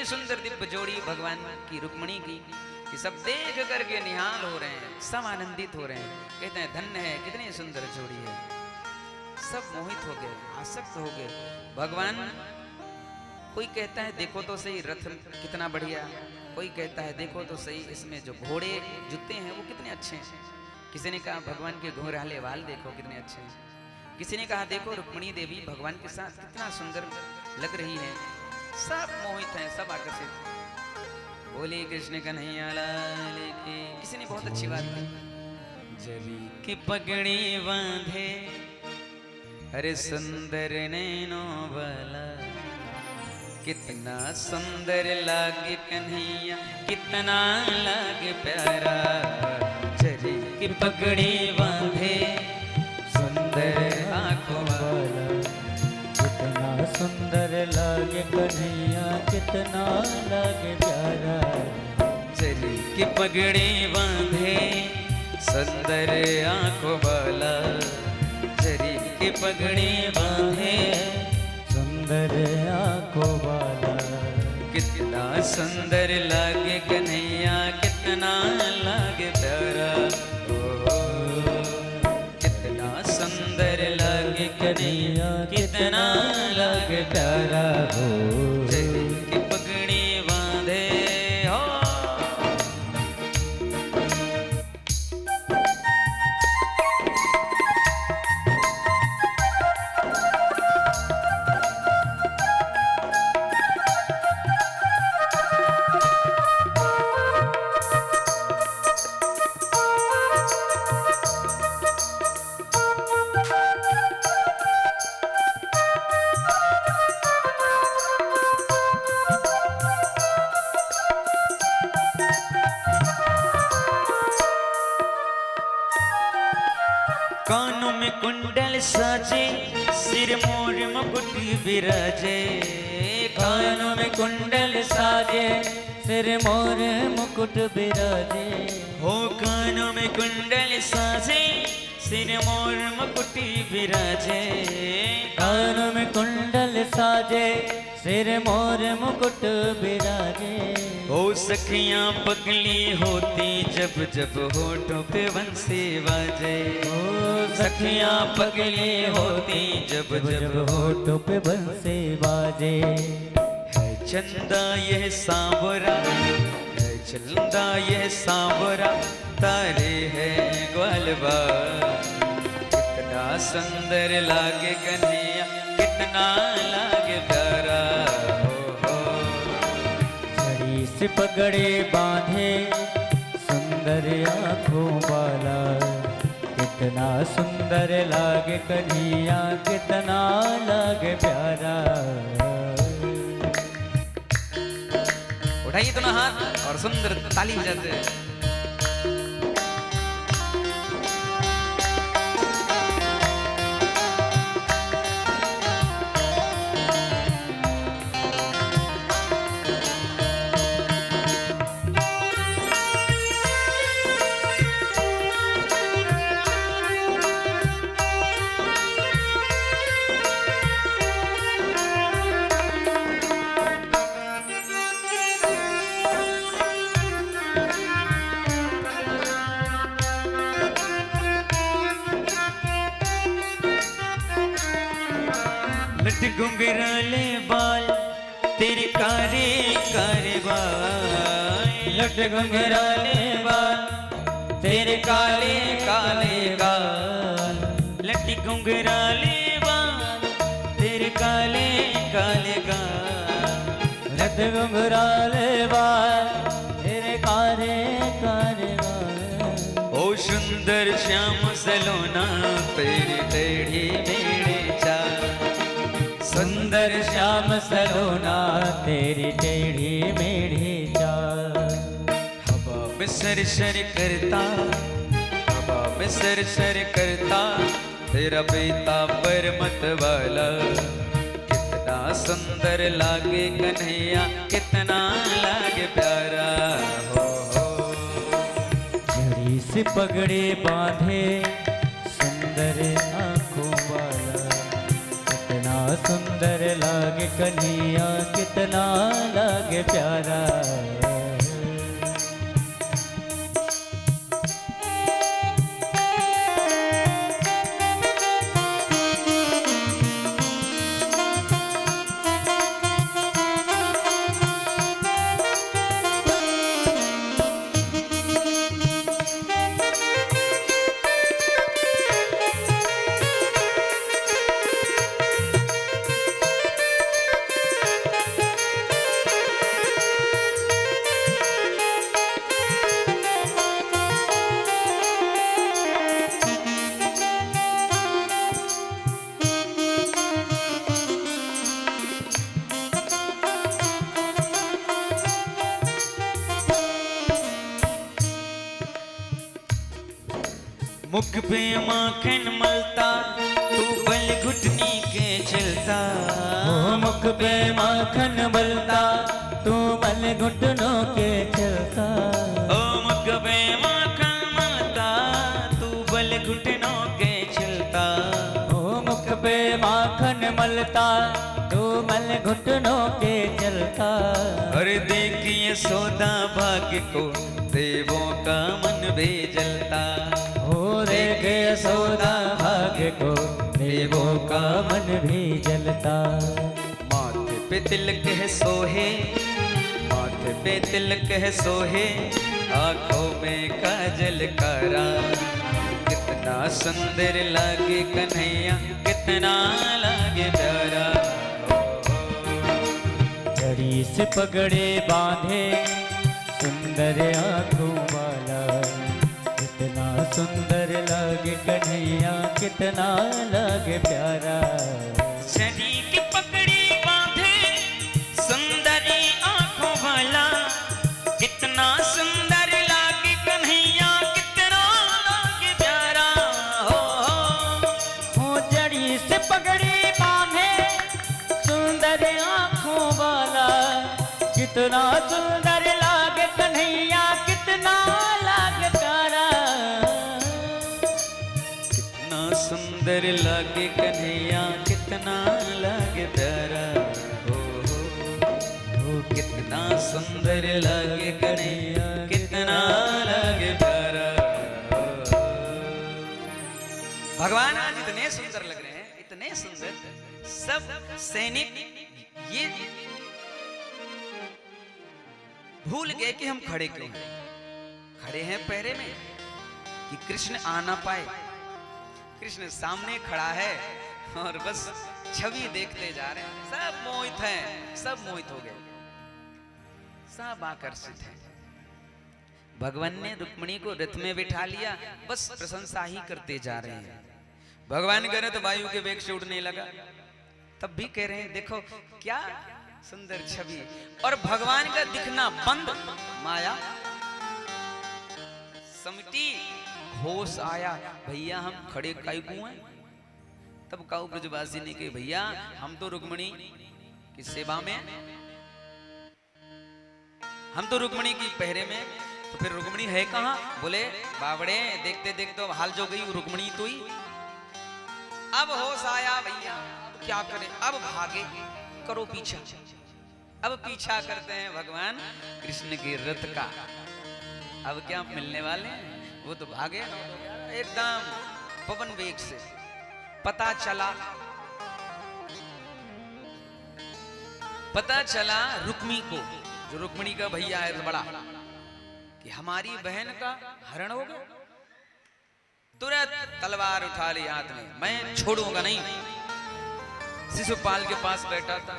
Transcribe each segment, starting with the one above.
इतनी सुंदर दिव्य जोड़ी भगवान की रुक्मिणी की कि सब देख करके निहाल हो रहे हैं, सब आनंदित हो रहे हैं, कहते हैं धन्य है, कितनी सुंदर जोड़ी है। सब मोहित हो गए, आसक्त हो गए। भगवान कोई कहता है देखो तो सही रथ कितना बढ़िया, कोई कहता है देखो तो सही इसमें जो घोड़े जूते हैं वो कितने अच्छे हैं। किसी ने कहा भगवान के घोड़ाले वाल देखो कितने अच्छे हैं। किसी ने कहा देखो रुक्मिणी देवी भगवान के साथ कितना सुंदर लग रही है। सब मोहित हैं, सब आकर्षित। बोले कृष्ण कन्हैया लाल की। किसी ने बहुत अच्छी बात की, जली की पगड़ी बांधे अरे सुंदर नैनो वाला, कितना सुंदर लागे कन्हैया, कितना लागे प्यारा। जली की पगड़ी बांधे सुंदर आंखों वाला, कितना सुंदर लागे कन्हैया, कितना लागे प्यारा। जली की पगड़ी बांधे सुंदर आंखों वाला, जली की पगड़ी बांधे सुंदर आंखों वाला, कितना सुंदर लागे कन्हैया, कितना लागे प्यारा। कितना सुंदर लागे कन्हैया, कितना लागे प्यारा। जली की पगड़ी बांधे हो। कानों में कुंडल साजे, सिर मोर मुकुट विराजे। कानों में कुंडल साजे, सिर मोर मुकुट विराजे। हो कानों में कुंडल साजे, सिर मोर मुकुट विराजे। कानों में कुंडल साजे, सिर मोर मुकुट विराजे। ओ सखियां पगली होती जब जब होठों पे बंसी बाजे। ओ सखियां पगली होती जब जब होठों पे बंसी बाजे। है चंदा यह सांवरा, है चंदा यह सांवरा, तारे है ग्वालबा। कितना सुंदर लागे कन्हैया, कितना लागे प्यारा। छड़ी से पगड़े बांधे सुंदर आंखों वाला, कितना सुंदर लागे कन्हैया, कितना लागे प्यारा। उठाइए दोनों हाथ और सुंदर ताली बजाते हैं। लट घुंघराले बाल तेरे कारे कारे बाल। लट घुंघराले बाल तेरे काले काले गाल। लट घुंघराले बाल तेरे काले काले गाल। लट घुंघराले बाल तेरे काले काले गाल। ओ सुंदर श्याम सलोना तेरी टेढ़ी मेढ़ी चाल। सुंदर श्याम सलोना तेरी टेढ़ी मेढ़ी चाल। हवा में सर सर करता, हवा में सर सर करता, तेरा बेटा पर मत वाला। कितना सुंदर लागे कन्हैया, कितना लागे प्यारा। हो झड़ी से पगड़े बांधे सुंदर आंखों वाला, कितना सुंदर लागे कन्हैया, कितना लागे प्यारा। मुख पे माखन मलता, तू बल घुटनी के चलता। ओ मुख पे माखन मलता, तू बल घुटनों के चलता। ओ मुख पे माखन मलता, तू बल घुटनों के चलता। ओ मुख पे माखन मलता, तू बल घुटनों के चलता। अरे देखिए सौदा भाग्य को, देवों का मन भी जलता। देखे यशोदा भाग्य को, देवों का मन भी जलता। माथे पे तिलक है सोहे, माथे पे तिलक है सोहे, आंखों में काजल कारा। कितना सुंदर लागे कन्हैया, कितना लागे प्यारा। जड़ी से पगड़े बांधे, सुंदर आंखों वाला। कितना सुंदर लागे कन्हैया, कितना लागे प्यारा। छड़ी की पकड़ी बांधे, सुंदरी आंखों वाला। कितना सुंदर लागे कन्हैया, कितना लागे प्यारा। हो जड़ी से पगड़ी बांधे, सुंदर आंखों वाला। कितना सुंदर लागे कन्हैया, कितना लागे प्यारा। सुंदर लागे कन्हैया, कितना लागे प्यारा। हो कितना सुंदर लागे कन्हैया, कितना लागे प्यारा। भगवान आज इतने सुंदर लग रहे हैं, इतने सुंदर। सब सैनिक ये भूल गए कि हम खड़े क्यों हैं। खड़े हैं पहरे में कि कृष्ण आ ना पाए। कृष्ण सामने खड़ा है और बस छवि देखते जा रहे हैं। सब मोहित हैं, सब मोहित हो गए, सब आकर्षित हैं। भगवान ने रुक्मिणी को रथ में बिठा लिया, बस प्रशंसा ही करते जा रहे हैं। भगवान कह रहे तो वायु के वेग से उड़ने लगा, तब भी कह रहे हैं देखो क्या सुंदर छवि। और भगवान का दिखना बंद, माया समिति, होश आया, भैया हम खड़े काहे क्यों हैं। तब काऊ ब्रजवासी ने कहा भैया हम तो रुक्मिणी की सेवा में, हम तो रुक्मिणी की पहरे में। तो फिर रुक्मिणी है कहाँ? बोले बावड़े देखते देखते हाल जो गई रुक्मिणी तो ही। अब होश आया भैया, क्या करें, अब भागे, करो पीछा। अब पीछा करते हैं भगवान कृष्ण के रथ का। अब क्या मिलने वाले हैं, वो तो भागे एकदम पवन वेग से। पता चला रुक्मी को, जो रुक्मिणी का भैया है बड़ा, कि हमारी बहन का हरण हो गया। तुरंत तलवार उठा ली हाथ में, मैं छोड़ूंगा नहीं। शिशुपाल के पास बैठा था,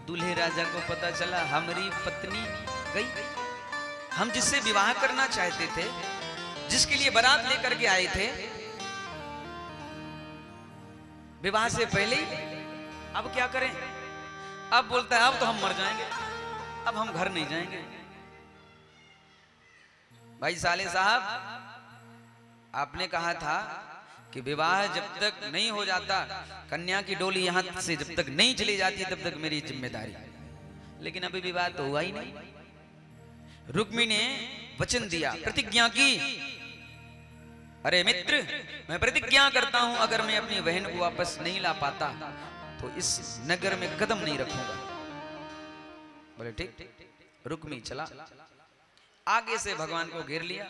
दूल्हे राजा को पता चला हमारी पत्नी गई। हम जिससे विवाह करना चाहते थे, जिसके लिए बारात लेकर के आए थे, विवाह से पहले ही अब क्या करें। अब बोलता है अब तो हम मर जाएंगे, अब हम घर नहीं जाएंगे। भाई साले साहब, आपने कहा था कि विवाह जब तक नहीं हो जाता, कन्या की डोली यहां से जब तक नहीं चली जाती तब तक मेरी जिम्मेदारी। लेकिन अभी विवाह तो हुआ ही नहीं। रुक्मिणी ने वचन दिया, प्रतिज्ञा की, अरे मित्र मैं प्रतिज्ञा करता हूं अगर मैं अपनी बहन को वापस नहीं ला पाता तो इस नगर में कदम नहीं रखूंगा। बोले ठीक। रुक्मी चला, आगे से भगवान को घेर लिया,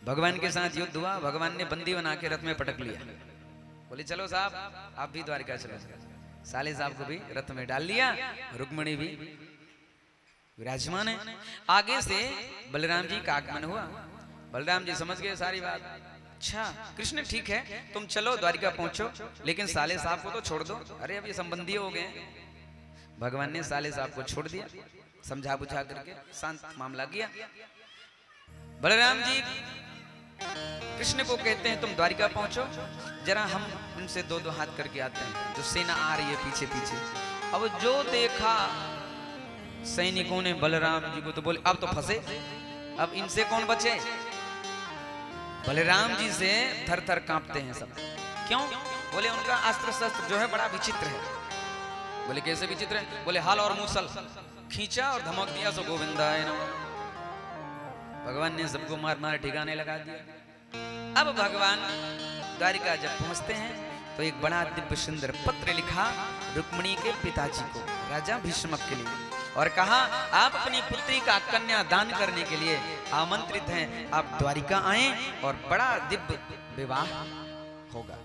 भगवान के साथ युद्ध हुआ, भगवान ने बंदी बना के रथ में पटक लिया। बोले चलो साहब आप भी द्वारिका चलो। साले साहब को भी रथ में डाल लिया, रुक्मिणी भी विराजमान है। आगे से बलराम जी का आगमन हुआ, बलराम जी समझ गए सारी बात। अच्छा कृष्ण ठीक है तुम चलो द्वारिका पहुंचो, लेकिन साले साहब को तो छोड़ दो। अरे अब ये संबंधी हो गए। भगवान ने साले साहब को छोड़ दिया, समझा बुझा करके शांत मामला किया। बलराम जी कृष्ण को कहते हैं तुम द्वारिका पहुंचो, जरा हम उनसे दो दो हाथ करके आते हैं, जो सेना आ रही है पीछे पीछे। अब जो देखा सैनिकों ने बलराम जी को, तो बोले अब तो फंसे, अब इनसे कौन बचे। बलराम जी से थर थर कांपते हैं सब। क्यों? बोले उनका अस्त्र शस्त्र जो है बड़ा विचित्र है। बोले कैसे विचित्र है? बोले हल और मूसल खींचा और धमक दिया सो गोविंदाय नमः। भगवान ने सबको मार मार ठिकाने लगा दिया। अब भगवान द्वारिका जब पहुंचते हैं तो एक बड़ा दिव्य सुंदर पत्र लिखा रुक्मिणी के पिताजी को, राजा भीष्मक के लिए, और कहा आप अपनी पुत्री का कन्या दान करने के लिए आमंत्रित हैं, आप द्वारिका आएं और बड़ा दिव्य विवाह होगा।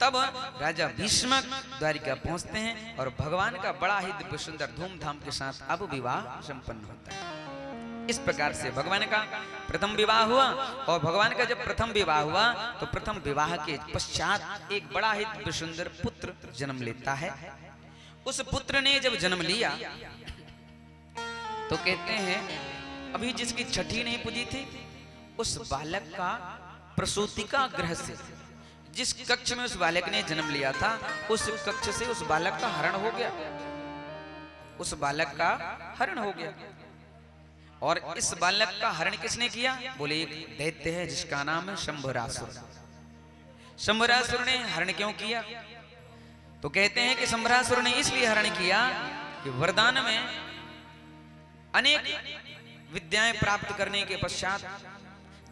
तब राजा भीष्मक द्वारिका पहुंचते हैं और भगवान का बड़ा ही दिव्य सुंदर धूमधाम के साथ अब विवाह संपन्न होता है। इस प्रकार से भगवान का प्रथम विवाह हुआ। और भगवान का जब प्रथम विवाह हुआ तो प्रथम विवाह के पश्चात एक बड़ा ही दिव्य सुंदर पुत्र जन्म लेता है। उस पुत्र ने जब जन्म लिया तो कहते हैं अभी जिसकी छठी नहीं पूजी थी, उस बालक का प्रसूति का गृह से, जिस कक्ष में उस बालक ने जन्म लिया था, उस कक्ष से उस बालक का हरण हो गया। उस बालक का हरण हो गया। और इस बालक का हरण किसने किया? बोले एक दैत्य है जिसका नाम है शंभरासुर। शंभरासुर ने हरण क्यों किया? तो कहते हैं कि शंभरासुर ने इसलिए हरण किया कि वरदान में अनेक विद्याएं प्राप्त करने के पश्चात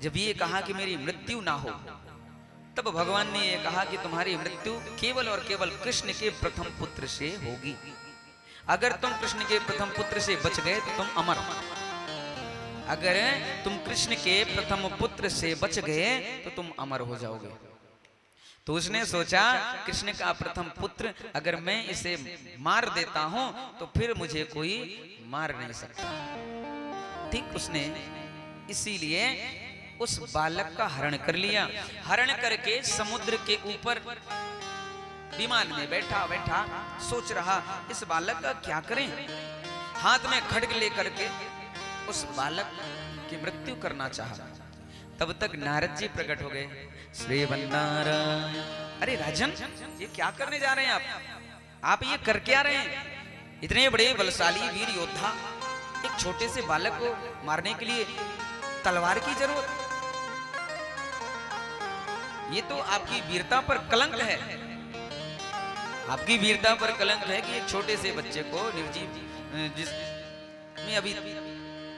जब ये कहा कि मेरी मृत्यु ना हो, तब भगवान ने ये कहा कि तुम्हारी मृत्यु केवल और केवल कृष्ण के प्रथम पुत्र से होगी। अगर तुम कृष्ण के प्रथम पुत्र से बच गए तो तुम अमर हो। अगर तुम कृष्ण के प्रथम पुत्र से बच गए तो तुम अमर हो जाओगे। तो उसने सोचा कृष्ण का प्रथम पुत्र अगर मैं इसे मार देता हूं तो फिर मुझे कोई मार नहीं सकता। ठीक उसने इसीलिए उस बालक का हरण कर लिया। हरण करके समुद्र के ऊपर विमान में बैठा बैठा सोच रहा इस बालक का क्या करें। हाथ में खड्ग लेकर के उस बालक की मृत्यु करना चाहा। तब तक नारद जी प्रकट हो गए। श्रीवन्नारायण, अरे राजन ये क्या करने जा रहे हैं आप ये कर क्या रहे हैं? इतने बड़े बलशाली वीर योद्धा, एक छोटे से बालक को मारने के लिए तलवार की जरूरत? ये तो आपकी वीरता पर कलंक है। आपकी वीरता पर कलंक है कि एक छोटे से बच्चे को निर्जीव, जिसमें अभी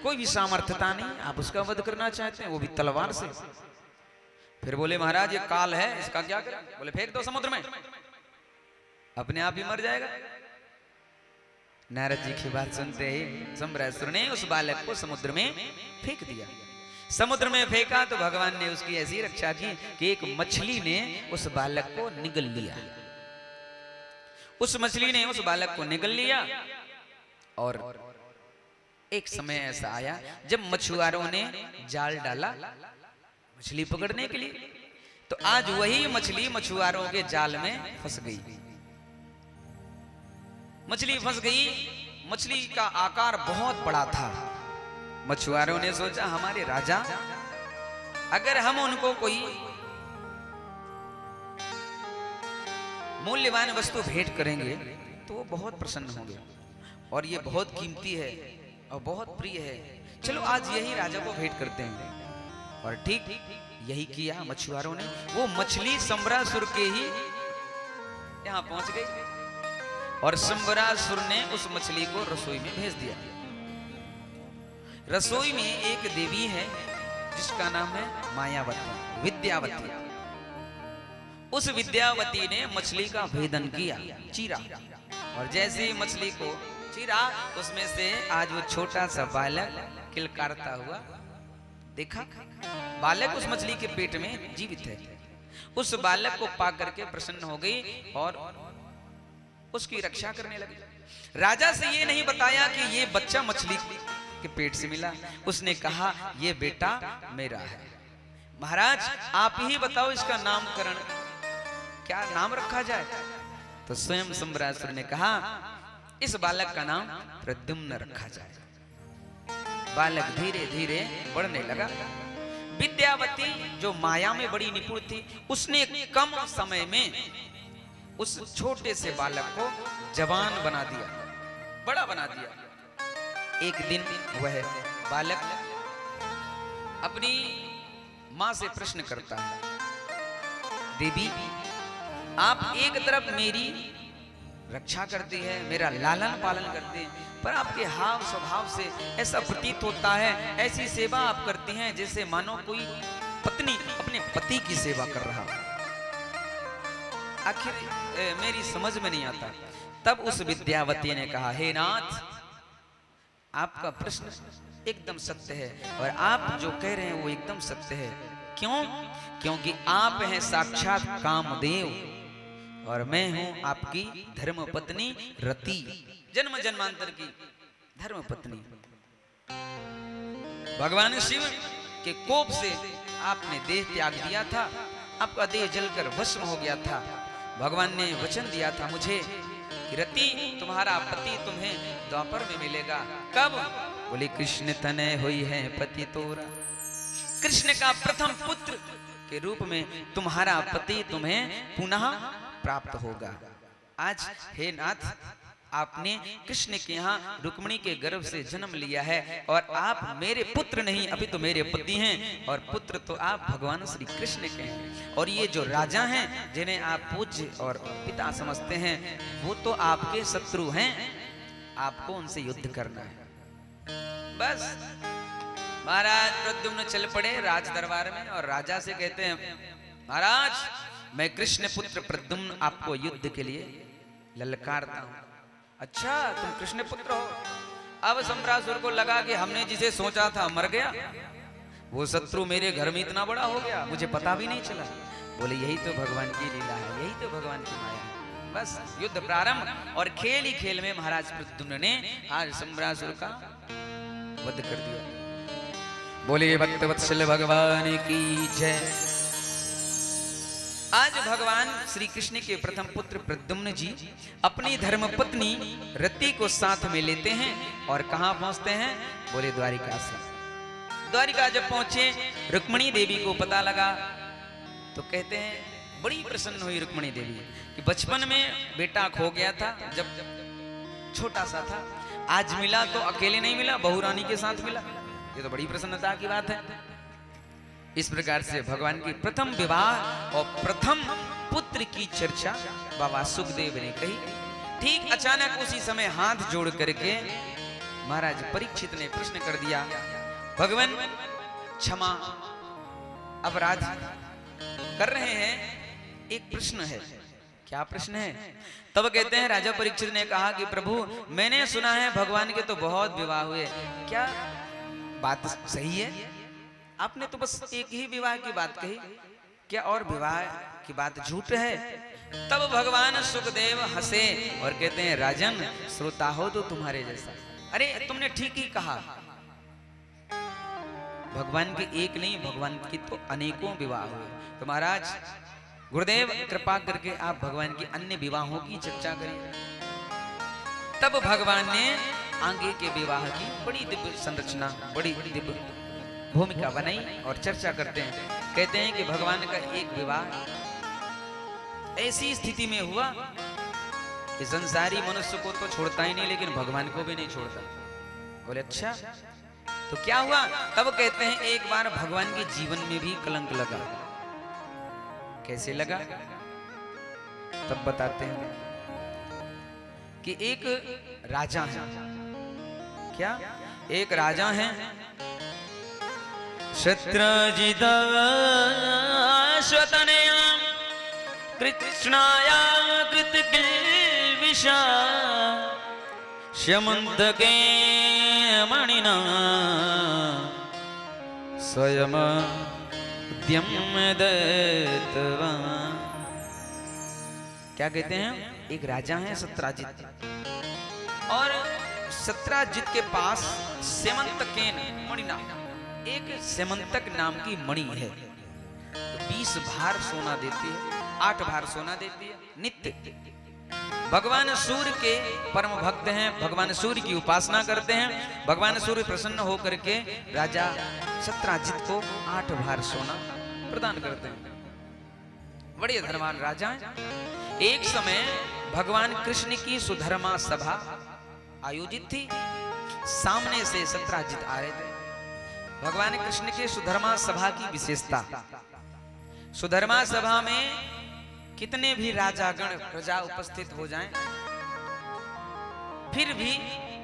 कोई भी सामर्थ्यता नहीं, आप उसका वध करना चाहते हैं, वो भी तलवार से। फिर बोले महाराज ये काल है, इसका क्या करें? बोले फेंक दो समुद्र में, अपने आप ही मर जाएगा। नारद जी की बात सुनते ही शंभरासुर ने उस बालक को समुद्र में फेंक दिया। समुद्र में फेंका तो भगवान ने उसकी ऐसी रक्षा की कि एक मछली ने उस बालक को निगल लिया। उस मछली ने उस बालक को निगल लिया। और एक समय ऐसा आया जब मछुआरों ने जाल डाला मछली पकड़ने के लिए, तो आज वही मछली मछुआरों के जाल में फंस गई। मछली फंस गई। मछली का आकार बहुत बड़ा था। मछुआरों ने सोचा हमारे राजा, अगर हम उनको कोई मूल्यवान वस्तु भेंट करेंगे तो वो बहुत प्रसन्न होंगे, और ये बहुत कीमती है और बहुत प्रिय है। चलो आज यही राजा को भेंट करते हैं। और ठीक यही किया मछुआरों ने। वो मछली शंभरासुर के ही यहाँ पहुंच गई और शंभरासुर ने उस मछली को रसोई में भेज दिया। रसोई में एक देवी है जिसका नाम है मायावती, विद्यावती। उस विद्यावती ने मछली का भेदन किया, चीरा, और जैसे ही मछली को चीरा उसमें से आज वो छोटा सा बालक किलकारता हुआ देखा। बालक उस मछली के पेट में जीवित है। उस बालक को पा करके प्रसन्न हो गई और उसकी रक्षा करने लगी। राजा से ये नहीं बताया कि ये बच्चा मछली के पेट से मिला। उसने कहा ये बेटा मेरा है। महाराज आप ही बताओ इसका नामकरण क्या नाम रखा जाए? तो स्वयं सम्रासुर ने कहा इस बालक का नाम प्रद्युम्न रखा जाए। बालक धीरे धीरे बढ़ने लगा। विद्यावती जो माया में बड़ी निपुण थी, उसने कम समय में उस छोटे से बालक को जवान बना दिया, बड़ा बना दिया। एक दिन वह बालक अपनी मां से प्रश्न करता है, देवी आप एक तरफ मेरी रक्षा करती है, मेरा लालन पालन करते हैं, पर आपके हाव स्वभाव से ऐसा प्रतीत होता है, ऐसी सेवा आप करती हैं जैसे मानो कोई पत्नी अपने पति की सेवा कर रहा। आखिर मेरी समझ में नहीं आता। तब उस विद्यावती ने कहा, हे नाथ आपका प्रश्न एकदम सत्य है और आप जो कह रहे हैं वो एकदम सत्य है। क्यों? क्योंकि आप हैं साक्षात कामदेव और मैं हूं आपकी धर्म पत्नी रति, जन्म जन्मांतर की धर्म पत्नी। भगवान शिव के कोप से आपने देह त्याग दिया था, आपका देह जलकर भस्म हो गया था। भगवान ने वचन दिया था मुझे कि रति तुम्हारा पति तुम्हें द्वापर में मिलेगा। कब? बोले कृष्ण तनय हुई है पति तोरा। कृष्ण का प्रथम पुत्र के रूप में तुम्हारा पति तुम्हें पुनः प्राप्त होगा। आज हे नाथ आपने कृष्ण के यहाँ रुक्मिणी के गर्भ से जन्म लिया है और आप मेरे पुत्र नहीं अभी तो मेरे पति हैं, और पुत्र तो आप भगवान श्री कृष्ण के हैं। और ये जो राजा हैं जिन्हें आप पूज्य और पिता समझते हैं वो तो आपके शत्रु हैं, आपको उनसे युद्ध करना है। बस महाराज प्रद्युम्न चल पड़े राज दरबार में और राजा से कहते हैं, महाराज मैं कृष्ण पुत्र प्रद्युम्न आपको युद्ध के लिए ललकारता हूं। अच्छा तुम कृष्ण पुत्र हो? अब सम्रासुर को लगा कि हमने जिसे सोचा था मर गया, वो शत्रु मेरे घर में इतना बड़ा हो गया, मुझे पता भी नहीं चला। बोले यही तो भगवान की लीला है, यही तो भगवान की माया है। बस युद्ध प्रारंभ और खेल ही खेल में महाराज प्रद्युम्न ने आज सम्रासुर का वध कर दिया। बोले भक्तवत्सल भगवान की जय। आज भगवान श्री कृष्ण के प्रथम पुत्र प्रद्युम्न जी अपनी धर्म पत्नी रति को साथ में लेते हैं और कहां पहुंचते हैं? बोले द्वारिका से। द्वारिका जब पहुंचे रुक्मिणी देवी को पता लगा तो कहते हैं बड़ी प्रसन्न हुई रुक्मिणी देवी कि बचपन में बेटा खो गया था, जब छोटा सा था, आज मिला तो अकेले नहीं मिला, बहू रानी के साथ मिला। ये तो बड़ी प्रसन्नता की बात है। इस प्रकार से भगवान की प्रथम विवाह और प्रथम पुत्र की चर्चा बाबा सुखदेव ने कही। ठीक अचानक उसी समय हाथ जोड़ करके महाराज परीक्षित ने प्रश्न कर दिया, भगवान क्षमा अपराध कर रहे हैं, एक प्रश्न है। क्या प्रश्न है? तब कहते हैं राजा परीक्षित ने कहा कि प्रभु मैंने सुना है भगवान के तो बहुत विवाह हुए, क्या बात सही है? आपने तो बस एक ही विवाह की बात कही, क्या और विवाह की बात झूठ है? तब भगवान सुखदेव हंसे और कहते हैं राजन श्रोता हो तो तुम्हारे जैसा। अरे तुमने ठीक ही कहा, भगवान के एक नहीं भगवान की तो अनेकों विवाह हुए। तो महाराज गुरुदेव कृपा करके आप भगवान की अन्य विवाहों की चर्चा करिए। तब भगवान ने आगे के विवाह की बड़ी दिव्य संरचना, बड़ी दिव्य भूमिका बनाई और चर्चा करते हैं। कहते हैं कि भगवान का एक विवाह ऐसी स्थिति में हुआ कि संसारी मनुष्य को तो छोड़ता ही नहीं, लेकिन भगवान को भी नहीं छोड़ता। बोले अच्छा तो क्या हुआ? तब कहते हैं एक बार भगवान के जीवन में भी कलंक लगा। कैसे लगा? तब बताते हैं कि एक राजा है। क्या? एक राजा है शत्रजित स्वतनया कृष्णाया कृत किल्बिषा श्यमन्तके मणिना स्वयं दत्तवान्। क्या कहते हैं? एक राजा है सत्राजित, और सत्राजित के पास सेमंतकेन मणिना, एक सेमंतक नाम की मणि है। तो 20 भार सोना देती है, 8 भार सोना देती है नित्य। भगवान सूर्य के परम भक्त हैं, भगवान सूर्य की उपासना करते हैं। भगवान सूर्य प्रसन्न होकर के राजा सत्राजित को 8 भार सोना प्रदान करते हैं। बड़े धर्मवान राजा हैं। एक समय भगवान कृष्ण की सुधर्मा सभा आयोजित थी। सामने से सत्राजित आ रहे थे। भगवान कृष्ण के सुधर्मा सभा की विशेषता, सुधर्मा सभा में कितने भी राजागण प्रजा उपस्थित हो जाएं, फिर भी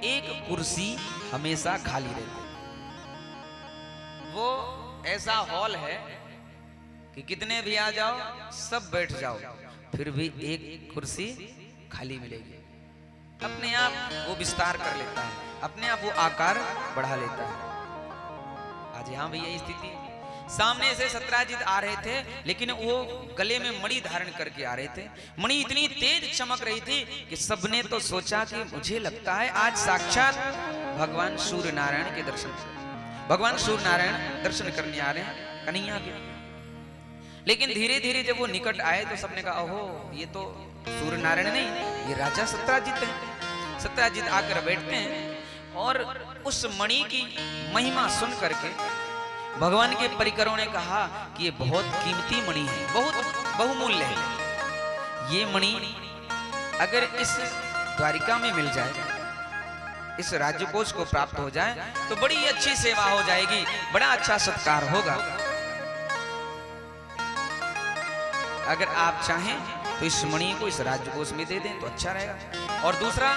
एक कुर्सी हमेशा खाली रहती। वो ऐसा हॉल है कि कितने भी आ जाओ, सब बैठ जाओ, फिर भी एक कुर्सी खाली मिलेगी। अपने आप वो विस्तार कर लेता है, अपने आप वो आकार बढ़ा लेता है। आज यहां भी यही स्थिति है। सामने से सत्राजित आ रहे थे, लेकिन वो गले में मणि धारण करके आ रहे थे। मणि इतनी तेज चमक रही थी कि सबने तो सोचा कि मुझे लगता है आज साक्षात भगवान सूर्य नारायण के दर्शन, भगवान सूर्य नारायण दर्शन करने आ रहे हैं कन्हैया के। लेकिन धीरे धीरे जब वो निकट आए तो सबने कहा, ओहो, ये तो सूर्य नारायण नहीं, ये राजा सत्राजित है। सत्राजित आकर बैठते हैं और उस मणि की महिमा सुन करके भगवान के परिकरों ने कहा कि ये बहुत कीमती मणि है, बहुत बहुमूल्य है। ये मणि अगर इस द्वारिका में मिल जाए, इस राज्यकोष को प्राप्त हो जाए, तो बड़ी अच्छी सेवा हो जाएगी, बड़ा अच्छा सत्कार होगा। अगर आप चाहें तो इस मणि को इस राज्यकोष में दे दें तो अच्छा रहेगा। और दूसरा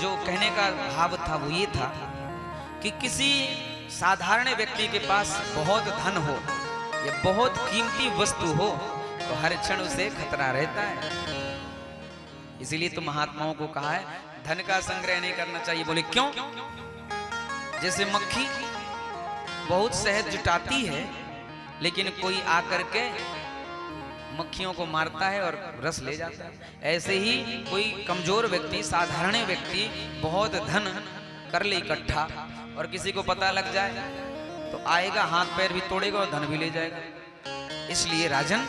जो कहने का भाव था वो ये था कि किसी साधारण व्यक्ति के पास बहुत धन हो या बहुत कीमती वस्तु हो तो हर क्षण उसे खतरा रहता है। इसीलिए तो महात्माओं को कहा है धन का संग्रह नहीं करना चाहिए। बोले क्यों? जैसे मक्खी बहुत शहद जुटाती है, लेकिन कोई आकर के मक्खियों को मारता है और रस ले जाता है। ऐसे ही कोई कमजोर व्यक्ति, साधारण व्यक्ति बहुत धन कर ले इकट्ठा और किसी को पता लग जाए तो आएगा, हाथ पैर भी तोड़ेगा और धन भी ले जाएगा। इसलिए राजन,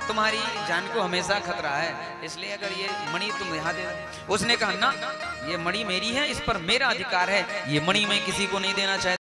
तुम्हारी जान को हमेशा खतरा है, इसलिए अगर ये मणि तुम यहाँ दे। उसने कहा ना, ये मणि मेरी है, इस पर मेरा अधिकार है, ये मणि मैं किसी को नहीं देना चाहता।